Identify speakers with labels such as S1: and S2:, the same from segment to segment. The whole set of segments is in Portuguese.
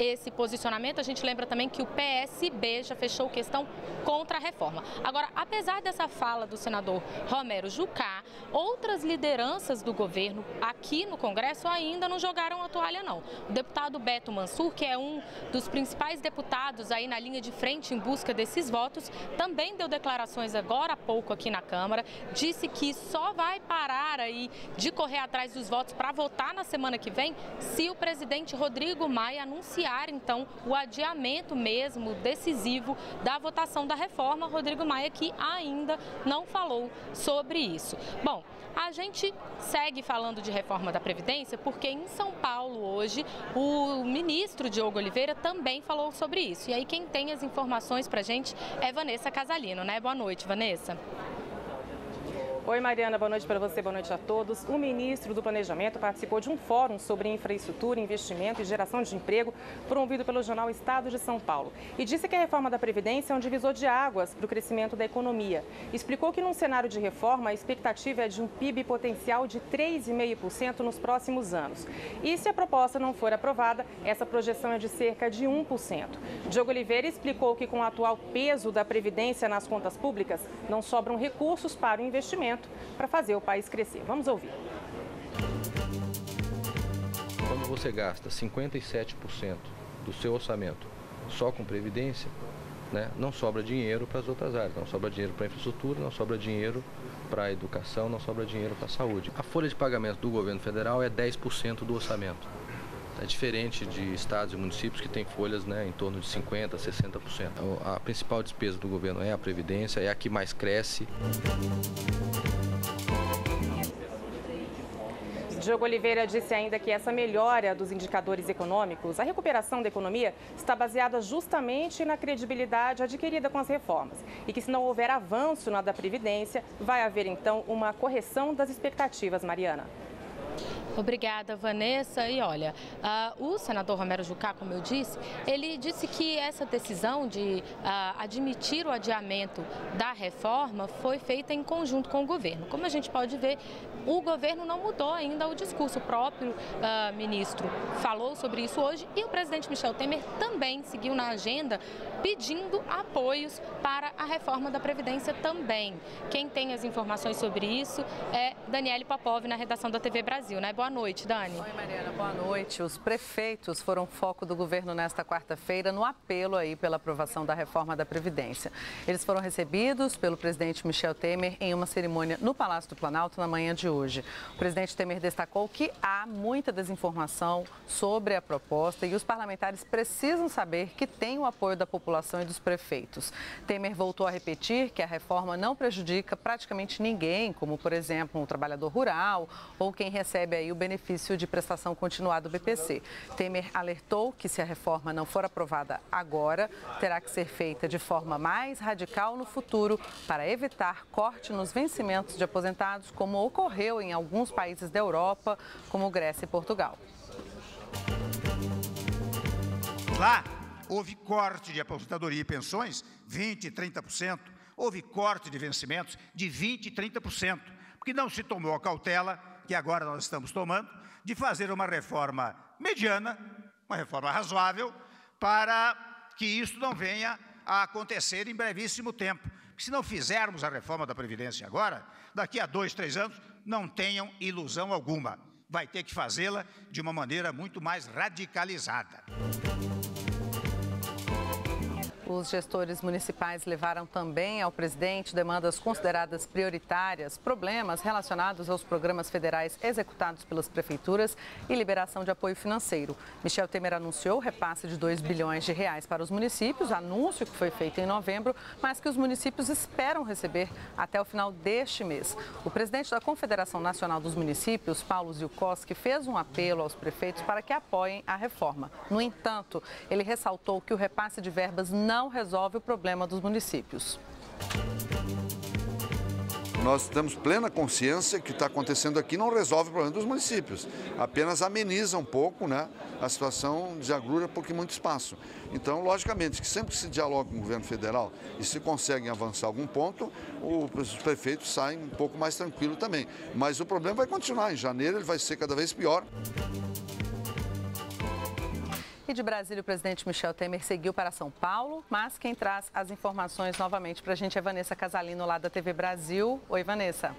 S1: esse posicionamento. A gente lembra também que o PSB já fechou questão contra a reforma. Agora, apesar dessa fala do senador Romero Jucá, outras lideranças do governo aqui no Congresso ainda não jogaram a toalha, não. O deputado Beto Mansur, que é um dos principais deputados aí na linha de frente em busca desses votos, também deu declarações agora há pouco aqui na Câmara, disse que só vai parar aí de correr atrás dos votos para votar na semana que vem se o presidente Rodrigo Maia anunciar, então, o adiamento mesmo decisivo da votação da reforma. Rodrigo Maia que ainda não falou sobre isso. Bom, a gente segue falando de reforma da Previdência porque em São Paulo hoje o ministro Diogo Oliveira também falou sobre isso. E aí quem tem as informações pra gente é Vanessa Casalino, né? Boa noite, Vanessa.
S2: Oi, Mariana, boa noite para você, boa noite a todos. O ministro do Planejamento participou de um fórum sobre infraestrutura, investimento e geração de emprego promovido pelo jornal Estado de São Paulo e disse que a reforma da Previdência é um divisor de águas para o crescimento da economia. Explicou que num cenário de reforma a expectativa é de um PIB potencial de 3,5% nos próximos anos. E se a proposta não for aprovada, essa projeção é de cerca de 1%. Diogo Oliveira explicou que com o atual peso da Previdência nas contas públicas, não sobram recursos para o investimento para fazer o país crescer. Vamos ouvir.
S3: Quando você gasta 57% do seu orçamento só com Previdência, né, não sobra dinheiro para as outras áreas, não sobra dinheiro para a infraestrutura, não sobra dinheiro para a educação, não sobra dinheiro para a saúde. A folha de pagamento do governo federal é 10% do orçamento. É diferente de estados e municípios que têm folhas, né, em torno de 50%, 60%. A principal despesa do governo é a Previdência, é a que mais cresce.
S2: Diogo Oliveira disse ainda que essa melhora dos indicadores econômicos, a recuperação da economia, está baseada justamente na credibilidade adquirida com as reformas. E que se não houver avanço na da Previdência, vai haver então uma correção das expectativas, Mariana.
S1: Obrigada, Vanessa. E olha, o senador Romero Jucá, como eu disse, ele disse que essa decisão de admitir o adiamento da reforma foi feita em conjunto com o governo. Como a gente pode ver, o governo não mudou ainda o discurso. O próprio ministro falou sobre isso hoje e o presidente Michel Temer também seguiu na agenda pedindo apoios para a reforma da Previdência também. Quem tem as informações sobre isso é Daniele Popov, na redação da TV Brasil, né? Boa noite, Dani.
S4: Oi, Mariana, boa noite. Os prefeitos foram foco do governo nesta quarta-feira no apelo aí pela aprovação da reforma da Previdência. Eles foram recebidos pelo presidente Michel Temer em uma cerimônia no Palácio do Planalto na manhã de hoje. O presidente Temer destacou que há muita desinformação sobre a proposta e os parlamentares precisam saber que tem o apoio da população e dos prefeitos. Temer voltou a repetir que a reforma não prejudica praticamente ninguém, como, por exemplo, um trabalhador rural ou quem recebe aí o benefício de prestação continuada do BPC. Temer alertou que se a reforma não for aprovada agora, terá que ser feita de forma mais radical no futuro para evitar corte nos vencimentos de aposentados, como ocorreu em alguns países da Europa, como Grécia e Portugal.
S5: Lá, houve corte de aposentadoria e pensões, 20% e 30%. Houve corte de vencimentos de 20% e 30%, porque não se tomou a cautela que agora nós estamos tomando, de fazer uma reforma mediana, uma reforma razoável, para que isso não venha a acontecer em brevíssimo tempo. Se não fizermos a reforma da Previdência agora, daqui a 2, 3 anos, não tenham ilusão alguma. Vai ter que fazê-la de uma maneira muito mais radicalizada.
S4: Os gestores municipais levaram também ao presidente demandas consideradas prioritárias, problemas relacionados aos programas federais executados pelas prefeituras e liberação de apoio financeiro. Michel Temer anunciou o repasse de 2 bilhões de reais para os municípios, anúncio que foi feito em novembro, mas que os municípios esperam receber até o final deste mês. O presidente da Confederação Nacional dos Municípios, Paulo Zilkowski, fez um apelo aos prefeitos para que apoiem a reforma. No entanto, ele ressaltou que o repasse de verbas não resolve o problema dos municípios.
S6: Nós temos plena consciência que o que está acontecendo aqui não resolve o problema dos municípios, apenas ameniza um pouco, né, a situação de agrura porque muito espaço. Então, logicamente, que sempre que se dialoga com o governo federal e se conseguem avançar algum ponto, os prefeitos saem um pouco mais tranquilos também. Mas o problema vai continuar, em janeiro ele vai ser cada vez pior.
S4: E de Brasília, o presidente Michel Temer seguiu para São Paulo, mas quem traz as informações novamente para a gente é Vanessa Casalino, lá da TV Brasil. Oi, Vanessa.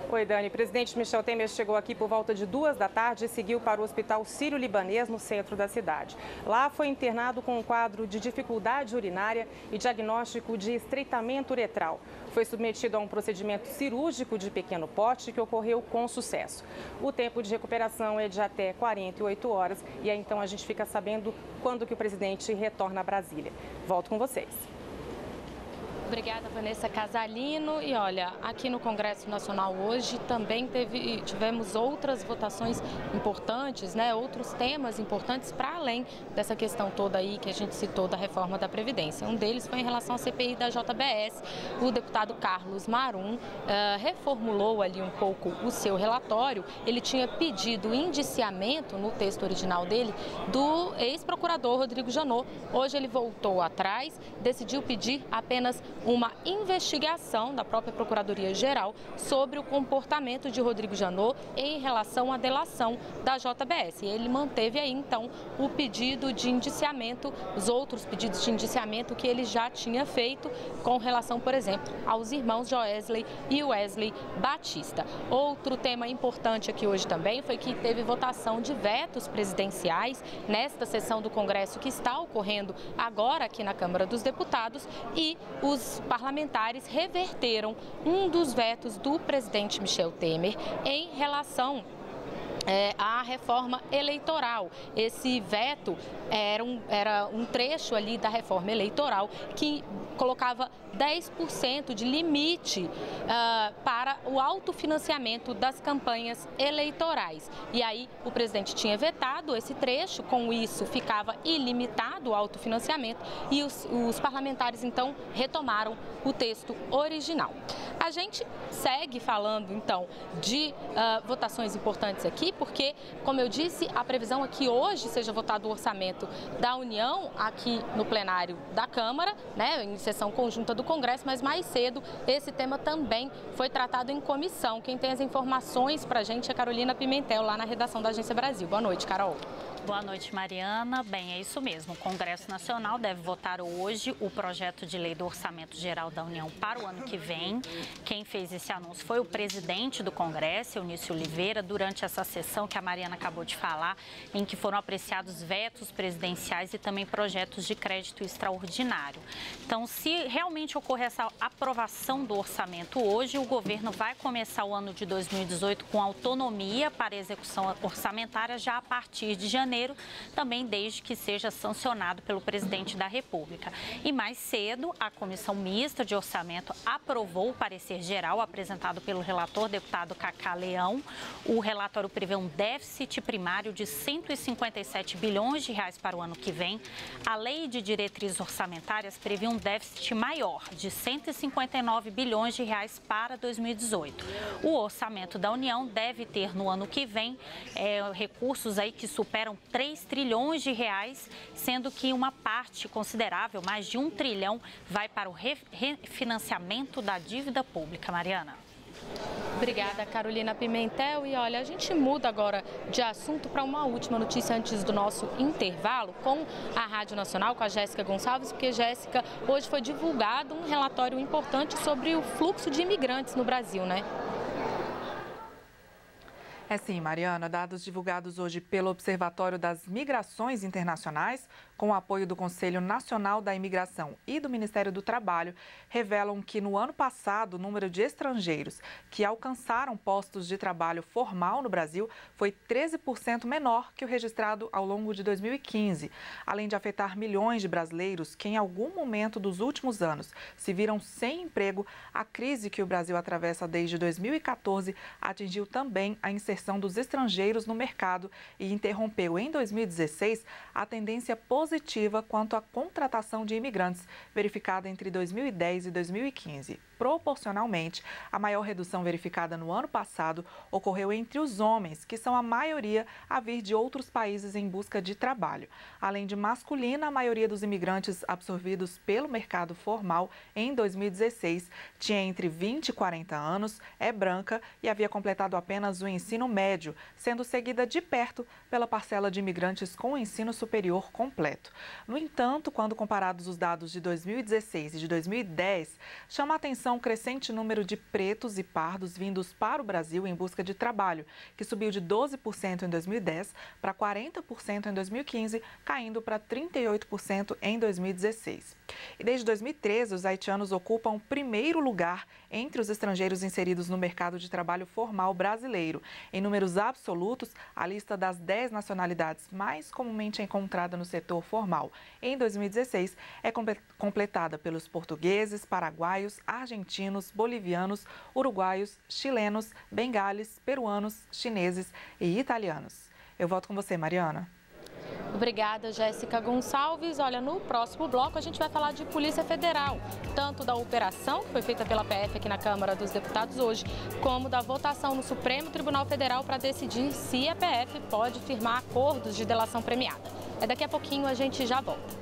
S2: Oi, Dani. O presidente Michel Temer chegou aqui por volta de 2 da tarde e seguiu para o Hospital Sírio-Libanês, no centro da cidade. Lá foi internado com um quadro de dificuldade urinária e diagnóstico de estreitamento uretral. Foi submetido a um procedimento cirúrgico de pequeno porte que ocorreu com sucesso. O tempo de recuperação é de até 48 horas e aí então a gente fica sabendo quando que o presidente retorna a Brasília. Volto com vocês.
S1: Obrigada, Vanessa Casalino. E olha, aqui no Congresso Nacional hoje também tivemos outras votações importantes, né? Outros temas importantes para além dessa questão toda aí que a gente citou da reforma da Previdência. Um deles foi em relação à CPI da JBS. O deputado Carlos Marum reformulou ali um pouco o seu relatório. Ele tinha pedido indiciamento no texto original dele do ex-procurador Rodrigo Janot. Hoje ele voltou atrás, decidiu pedir apenas uma investigação da própria Procuradoria-Geral sobre o comportamento de Rodrigo Janot em relação à delação da JBS. E ele manteve aí, então, o pedido de indiciamento, os outros pedidos de indiciamento que ele já tinha feito com relação, por exemplo, aos irmãos Joesley e Wesley Batista. Outro tema importante aqui hoje também foi que teve votação de vetos presidenciais nesta sessão do Congresso que está ocorrendo agora aqui na Câmara dos Deputados e os parlamentares reverteram um dos vetos do presidente Michel Temer em relação à reforma eleitoral. Esse veto era um trecho ali da reforma eleitoral que colocava 10% de limite para o autofinanciamento das campanhas eleitorais. E aí o presidente tinha vetado esse trecho, com isso ficava ilimitado o autofinanciamento e os parlamentares então retomaram o texto original. A gente segue falando então de votações importantes aqui, porque, como eu disse, a previsão é que hoje seja votado o orçamento da União aqui no plenário da Câmara, né, em sessão conjunta do Congresso, mas mais cedo esse tema também foi tratado em comissão. Quem tem as informações para a gente é Carolina Pimentel, lá na redação da Agência Brasil. Boa noite, Carol.
S7: Boa noite, Mariana. Bem, é isso mesmo. O Congresso Nacional deve votar hoje o projeto de lei do Orçamento Geral da União para o ano que vem. Quem fez esse anúncio foi o presidente do Congresso, Eunício Oliveira, durante essa sessão que a Mariana acabou de falar, em que foram apreciados vetos presidenciais e também projetos de crédito extraordinário. Então, se realmente ocorrer essa aprovação do orçamento hoje, o governo vai começar o ano de 2018 com autonomia para a execução orçamentária já a partir de janeiro, também desde que seja sancionado pelo presidente da República. E mais cedo, a Comissão Mista de Orçamento aprovou o parecer geral apresentado pelo relator, deputado Cacá Leão. O relatório prevê um déficit primário de 157 bilhões de reais para o ano que vem. A Lei de Diretrizes Orçamentárias prevê um déficit maior, de 159 bilhões de reais para 2018. O orçamento da União deve ter no ano que vem recursos aí que superam 3 trilhões de reais, sendo que uma parte considerável, mais de 1 trilhão, vai para o refinanciamento da dívida pública. Mariana.
S1: Obrigada, Carolina Pimentel. E olha, a gente muda agora de assunto para uma última notícia antes do nosso intervalo com a Rádio Nacional, com a Jéssica Gonçalves, porque, Jéssica, hoje foi divulgado um relatório importante sobre o fluxo de imigrantes no Brasil, né?
S8: É sim, Mariana. Dados divulgados hoje pelo Observatório das Migrações Internacionais, com o apoio do Conselho Nacional da Imigração e do Ministério do Trabalho, revelam que no ano passado o número de estrangeiros que alcançaram postos de trabalho formal no Brasil foi 13% menor que o registrado ao longo de 2015, além de afetar milhões de brasileiros que em algum momento dos últimos anos se viram sem emprego. A crise que o Brasil atravessa desde 2014 atingiu também a inserção dos estrangeiros no mercado e interrompeu em 2016 a tendência positiva quanto à contratação de imigrantes, verificada entre 2010 e 2015. Proporcionalmente, a maior redução verificada no ano passado ocorreu entre os homens, que são a maioria a vir de outros países em busca de trabalho. Além de masculina, a maioria dos imigrantes absorvidos pelo mercado formal em 2016 tinha entre 20 e 40 anos, é branca e havia completado apenas o ensino ensino médio, sendo seguida de perto pela parcela de imigrantes com ensino superior completo. No entanto, quando comparados os dados de 2016 e de 2010, chama a atenção o crescente número de pretos e pardos vindos para o Brasil em busca de trabalho, que subiu de 12% em 2010 para 40% em 2015, caindo para 38% em 2016. E desde 2013, os haitianos ocupam o primeiro lugar entre os estrangeiros inseridos no mercado de trabalho formal brasileiro. Em números absolutos, a lista das 10 nacionalidades mais comumente encontrada no setor formal em 2016 é completada pelos portugueses, paraguaios, argentinos, bolivianos, uruguaios, chilenos, bengales, peruanos, chineses e italianos. Eu volto com você, Mariana.
S1: Obrigada, Jéssica Gonçalves. Olha, no próximo bloco a gente vai falar de Polícia Federal, tanto da operação que foi feita pela PF aqui na Câmara dos Deputados hoje, como da votação no Supremo Tribunal Federal para decidir se a PF pode firmar acordos de delação premiada. Daqui a pouquinho a gente já volta.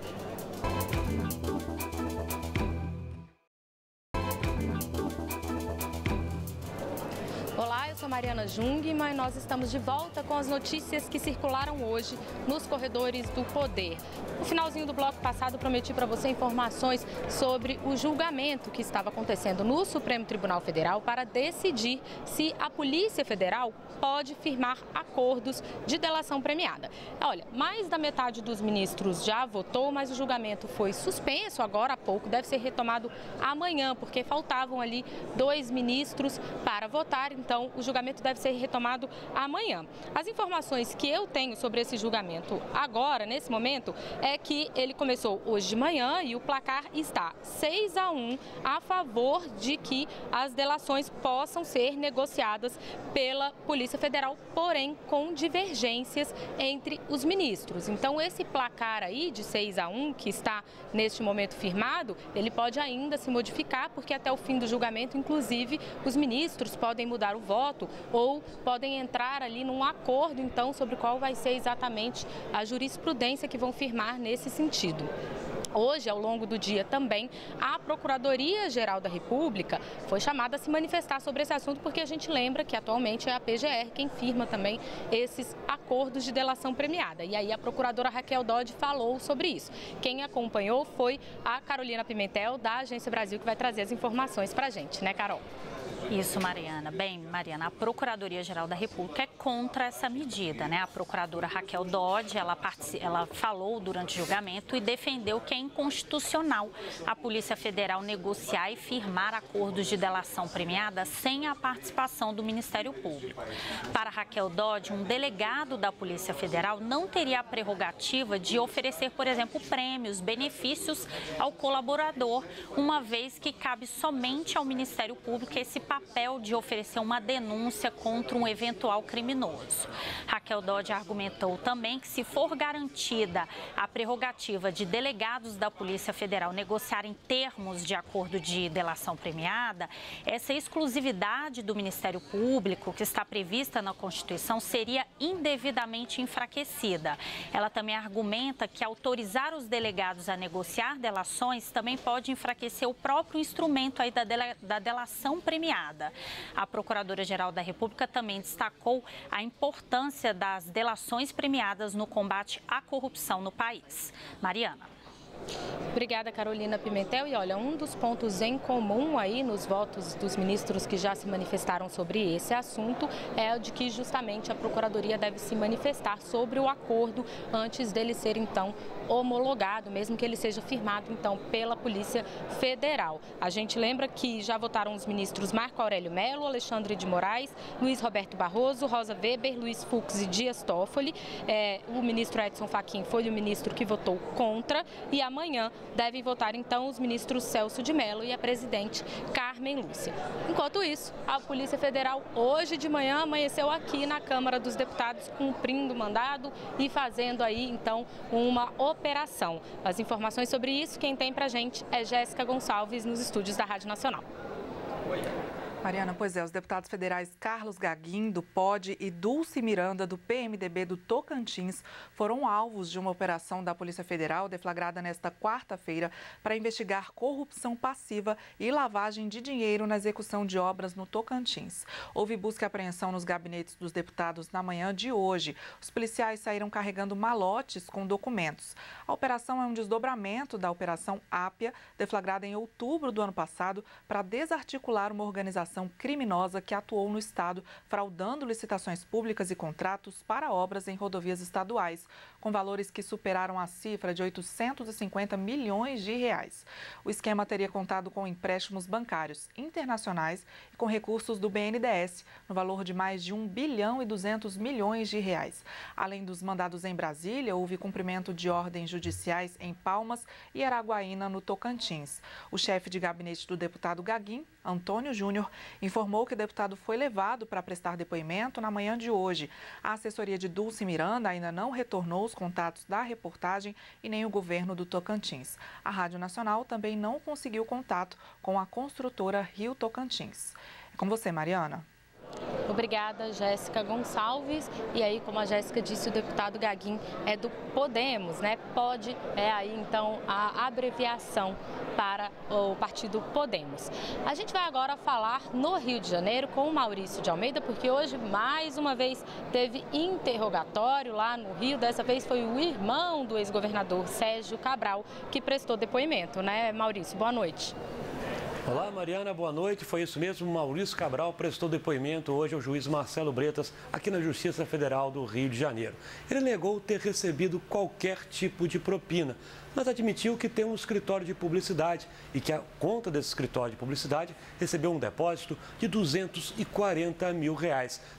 S1: Olá, eu sou Mariana Jungmann e nós estamos de volta com as notícias que circularam hoje nos corredores do Poder. No finalzinho do bloco passado, prometi para você informações sobre o julgamento que estava acontecendo no Supremo Tribunal Federal para decidir se a Polícia Federal pode firmar acordos de delação premiada. Olha, mais da metade dos ministros já votou, mas o julgamento foi suspenso agora há pouco, deve ser retomado amanhã, porque faltavam ali 2 ministros para votar. Então, o julgamento deve ser retomado amanhã. As informações que eu tenho sobre esse julgamento agora, nesse momento, é que ele começou hoje de manhã e o placar está 6-1 a favor de que as delações possam ser negociadas pela Polícia Federal, porém com divergências entre os ministros. Então, esse placar aí de 6-1 que está neste momento firmado, ele pode ainda se modificar, porque até o fim do julgamento, inclusive, os ministros podem mudar o voto ou podem entrar ali num acordo, então, sobre qual vai ser exatamente a jurisprudência que vão firmar nesse sentido. Hoje, ao longo do dia também, a Procuradoria-Geral da República foi chamada a se manifestar sobre esse assunto, porque a gente lembra que atualmente é a PGR quem firma também esses acordos de delação premiada. E aí a procuradora Raquel Dodge falou sobre isso. Quem acompanhou foi a Carolina Pimentel, da Agência Brasil, que vai trazer as informações para a gente, né, Carol?
S7: Isso, Mariana. Bem, Mariana, a Procuradoria-Geral da República é contra essa medida, né? A procuradora Raquel Dodge, ela falou durante o julgamento e defendeu que é inconstitucional a Polícia Federal negociar e firmar acordos de delação premiada sem a participação do Ministério Público. Para Raquel Dodge, um delegado da Polícia Federal não teria a prerrogativa de oferecer, por exemplo, prêmios, benefícios ao colaborador, uma vez que cabe somente ao Ministério Público esse papel de oferecer uma denúncia contra um eventual criminoso. Raquel Dodge argumentou também que, se for garantida a prerrogativa de delegados da Polícia Federal negociarem termos de acordo de delação premiada, essa exclusividade do Ministério Público, que está prevista na Constituição, seria indevidamente enfraquecida. Ela também argumenta que autorizar os delegados a negociar delações também pode enfraquecer o próprio instrumento aí da delação premiada. A Procuradora-Geral da República também destacou a importância das delações premiadas no combate à corrupção no país. Mariana.
S1: Obrigada, Carolina Pimentel. E olha, um dos pontos em comum aí nos votos dos ministros que já se manifestaram sobre esse assunto é o de que justamente a Procuradoria deve se manifestar sobre o acordo antes dele ser, então, homologado, mesmo que ele seja firmado, então, pela Polícia Federal. A gente lembra que já votaram os ministros Marco Aurélio Mello, Alexandre de Moraes, Luiz Roberto Barroso, Rosa Weber, Luiz Fux e Dias Toffoli. O ministro Edson Fachin foi o ministro que votou contra e amanhã devem votar, então, os ministros Celso de Mello e a presidente Carmen Lúcia. Enquanto isso, a Polícia Federal hoje de manhã amanheceu aqui na Câmara dos Deputados cumprindo o mandado e fazendo aí, então, uma operação. As informações sobre isso, quem tem pra gente é Jéssica Gonçalves, nos estúdios da Rádio Nacional.
S8: Mariana, pois é, os deputados federais Carlos Gagin, do POD, e Dulce Miranda, do PMDB do Tocantins, foram alvos de uma operação da Polícia Federal deflagrada nesta quarta-feira para investigar corrupção passiva e lavagem de dinheiro na execução de obras no Tocantins. Houve busca e apreensão nos gabinetes dos deputados na manhã de hoje. Os policiais saíram carregando malotes com documentos. A operação é um desdobramento da Operação Ápia, deflagrada em outubro do ano passado para desarticular uma organização criminosa que atuou no estado, fraudando licitações públicas e contratos para obras em rodovias estaduais, com valores que superaram a cifra de 850 milhões de reais. O esquema teria contado com empréstimos bancários internacionais e com recursos do BNDES, no valor de mais de 1 bilhão e 200 milhões de reais. Além dos mandados em Brasília, houve cumprimento de ordens judiciais em Palmas e Araguaína, no Tocantins. O chefe de gabinete do deputado Gagin, Antônio Júnior, informou que o deputado foi levado para prestar depoimento na manhã de hoje. A assessoria de Dulce Miranda ainda não retornou os contatos da reportagem e nem o governo do Tocantins. A Rádio Nacional também não conseguiu contato com a construtora Rio Tocantins. É com você, Mariana.
S1: Obrigada, Jéssica Gonçalves. E aí, como a Jéssica disse, o deputado Gagin é do Podemos, né? POD é aí, então, a abreviação para o partido Podemos. A gente vai agora falar no Rio de Janeiro com o Maurício de Almeida, porque hoje, mais uma vez, teve interrogatório lá no Rio. Dessa vez foi o irmão do ex-governador Sérgio Cabral que prestou depoimento, né, Maurício? Boa noite.
S9: Olá, Mariana, boa noite. Foi isso mesmo, Maurício Cabral prestou depoimento hoje ao juiz Marcelo Bretas, aqui na Justiça Federal do Rio de Janeiro. Ele negou ter recebido qualquer tipo de propina, mas admitiu que tem um escritório de publicidade e que a conta desse escritório de publicidade recebeu um depósito de R$240 mil.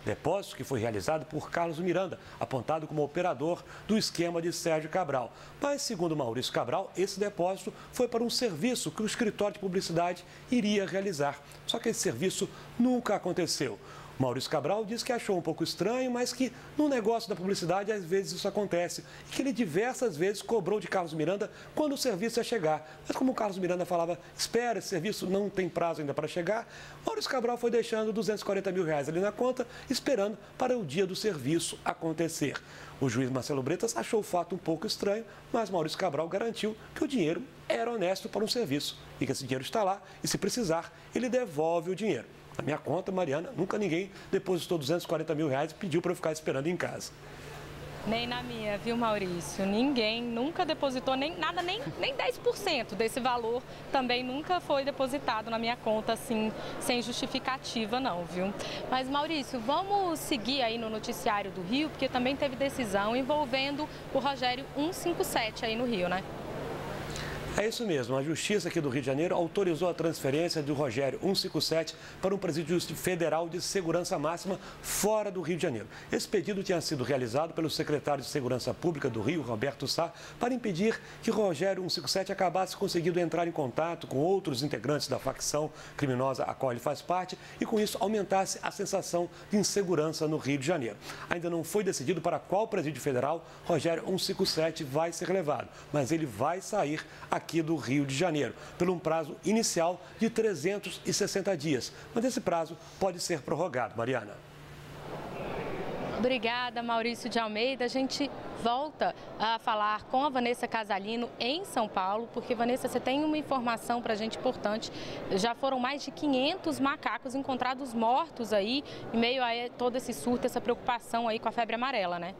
S9: Depósito que foi realizado por Carlos Miranda, apontado como operador do esquema de Sérgio Cabral. Mas, segundo Maurício Cabral, esse depósito foi para um serviço que o escritório de publicidade iria realizar. Só que esse serviço nunca aconteceu. Maurício Cabral diz que achou um pouco estranho, mas que no negócio da publicidade às vezes isso acontece e que ele diversas vezes cobrou de Carlos Miranda quando o serviço ia chegar. Mas como o Carlos Miranda falava, espera, esse serviço não tem prazo ainda para chegar, Maurício Cabral foi deixando R$240 mil ali na conta, esperando para o dia do serviço acontecer. O juiz Marcelo Bretas achou o fato um pouco estranho, mas Maurício Cabral garantiu que o dinheiro era honesto para um serviço e que esse dinheiro está lá e, se precisar, ele devolve o dinheiro. Na minha conta, Mariana, nunca ninguém depositou R$240 mil e pediu para eu ficar esperando em casa.
S1: Nem na minha, viu, Maurício? Ninguém nunca depositou nem 10% desse valor. Também nunca foi depositado na minha conta, assim, sem justificativa, não, viu? Mas, Maurício, vamos seguir aí no noticiário do Rio, porque também teve decisão envolvendo o Rogério 157 aí no Rio, né?
S9: É isso mesmo, a Justiça aqui do Rio de Janeiro autorizou a transferência do Rogério 157 para um presídio federal de segurança máxima fora do Rio de Janeiro. Esse pedido tinha sido realizado pelo secretário de Segurança Pública do Rio, Roberto Sá, para impedir que Rogério 157 acabasse conseguindo entrar em contato com outros integrantes da facção criminosa a qual ele faz parte e, com isso, aumentasse a sensação de insegurança no Rio de Janeiro. Ainda não foi decidido para qual presídio federal Rogério 157 vai ser levado, mas ele vai sair aqui do Rio de Janeiro, por um prazo inicial de 360 dias. Mas esse prazo pode ser prorrogado, Mariana.
S1: Obrigada, Maurício de Almeida. A gente volta a falar com a Vanessa Casalino em São Paulo, porque, Vanessa, você tem uma informação para a gente importante. Já foram mais de 500 macacos encontrados mortos aí, em meio a todo esse surto, essa preocupação aí com a febre amarela, né?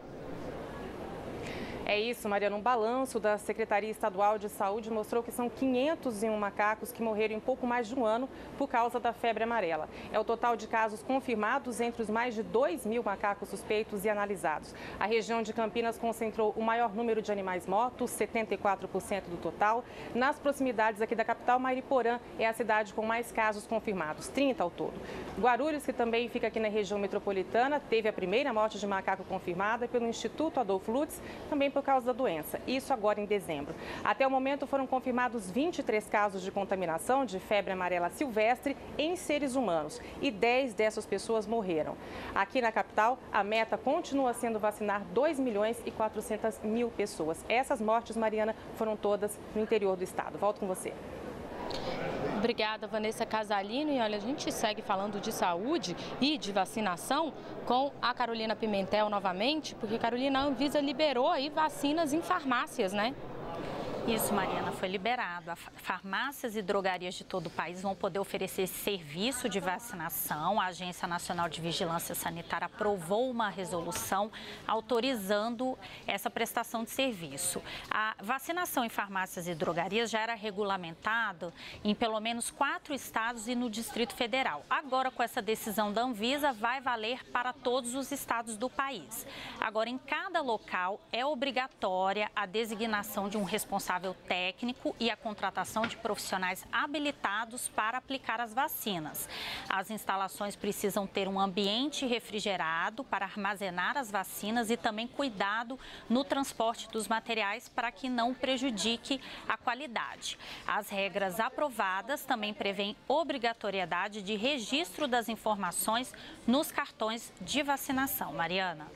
S2: É isso, Mariana. Um balanço da Secretaria Estadual de Saúde mostrou que são 501 macacos que morreram em pouco mais de um ano por causa da febre amarela. É o total de casos confirmados entre os mais de 2.000 macacos suspeitos e analisados. A região de Campinas concentrou o maior número de animais mortos, 74% do total. Nas proximidades aqui da capital, Mariporã é a cidade com mais casos confirmados, 30 ao todo. Guarulhos, que também fica aqui na região metropolitana, teve a primeira morte de macaco confirmada pelo Instituto Adolfo Lutz, também por causa da doença, isso agora em dezembro. Até o momento foram confirmados 23 casos de contaminação de febre amarela silvestre em seres humanos e 10 dessas pessoas morreram. Aqui na capital, a meta continua sendo vacinar 2.400.000 pessoas. Essas mortes, Mariana, foram todas no interior do estado. Volto com você.
S1: Obrigada, Vanessa Casalino. E olha, a gente segue falando de saúde e de vacinação com a Carolina Pimentel novamente, porque, Carolina, a Anvisa liberou aí vacinas em farmácias, né?
S7: Isso, Mariana, foi liberado. Farmácias e drogarias de todo o país vão poder oferecer esse serviço de vacinação. A Agência Nacional de Vigilância Sanitária aprovou uma resolução autorizando essa prestação de serviço. A vacinação em farmácias e drogarias já era regulamentada em pelo menos 4 estados e no Distrito Federal. Agora, com essa decisão da Anvisa, vai valer para todos os estados do país. Agora, em cada local é obrigatória a designação de um responsável técnico e a contratação de profissionais habilitados para aplicar as vacinas. As instalações precisam ter um ambiente refrigerado para armazenar as vacinas e também cuidado no transporte dos materiais para que não prejudique a qualidade. As regras aprovadas também prevêem obrigatoriedade de registro das informações nos cartões de vacinação. Mariana.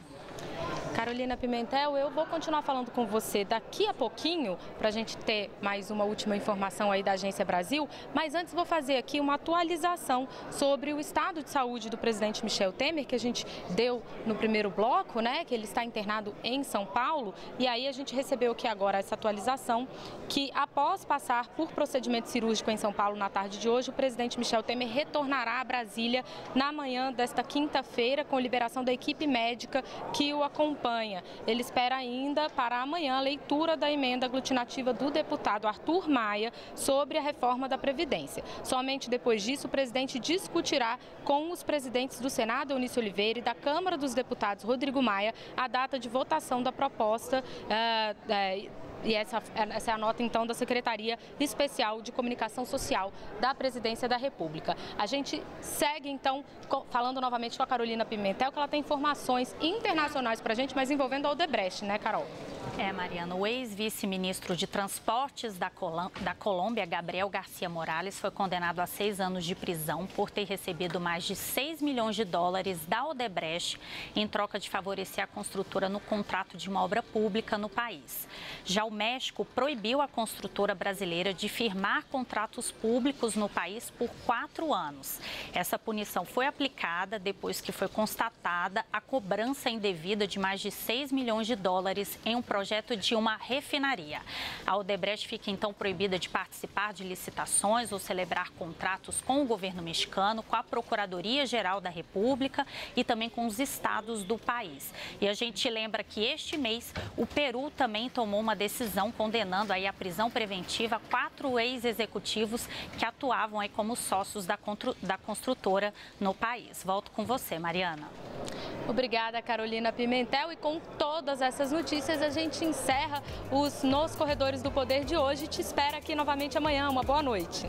S1: Carolina Pimentel, eu vou continuar falando com você daqui a pouquinho para a gente ter mais uma última informação aí da Agência Brasil, mas antes vou fazer aqui uma atualização sobre o estado de saúde do presidente Michel Temer, que a gente deu no primeiro bloco, né, que ele está internado em São Paulo, e aí a gente recebeu aqui agora essa atualização que após passar por procedimento cirúrgico em São Paulo na tarde de hoje, o presidente Michel Temer retornará a Brasília na manhã desta quinta-feira com liberação da equipe médica que o acompanha. Ele espera ainda para amanhã a leitura da emenda aglutinativa do deputado Arthur Maia sobre a reforma da Previdência. Somente depois disso, o presidente discutirá com os presidentes do Senado, Eunício Oliveira, e da Câmara dos Deputados, Rodrigo Maia, a data de votação da proposta e essa é a nota, então, da Secretaria Especial de Comunicação Social da Presidência da República. A gente segue, então, falando novamente com a Carolina Pimentel, que ela tem informações internacionais para a gente, mas envolvendo a Odebrecht, né, Carol?
S7: Mariana, o ex-vice-ministro de Transportes da Colômbia, Gabriel Garcia Morales, foi condenado a 6 anos de prisão por ter recebido mais de 6 milhões de dólares da Odebrecht em troca de favorecer a construtora no contrato de uma obra pública no país. Já o México proibiu a construtora brasileira de firmar contratos públicos no país por 4 anos. Essa punição foi aplicada depois que foi constatada a cobrança indevida de mais de 6 milhões de dólares em um projeto de uma refinaria. A Odebrecht fica então proibida de participar de licitações ou celebrar contratos com o governo mexicano, com a Procuradoria-Geral da República e também com os estados do país. E a gente lembra que este mês o Peru também tomou uma decisão condenando aí a prisão preventiva a 4 ex-executivos que atuavam aí como sócios da construtora no país. Volto com você, Mariana.
S1: Obrigada, Carolina Pimentel. E com todas essas notícias, a gente encerra os Nos Corredores do Poder de hoje. Te espero aqui novamente amanhã. Uma boa noite.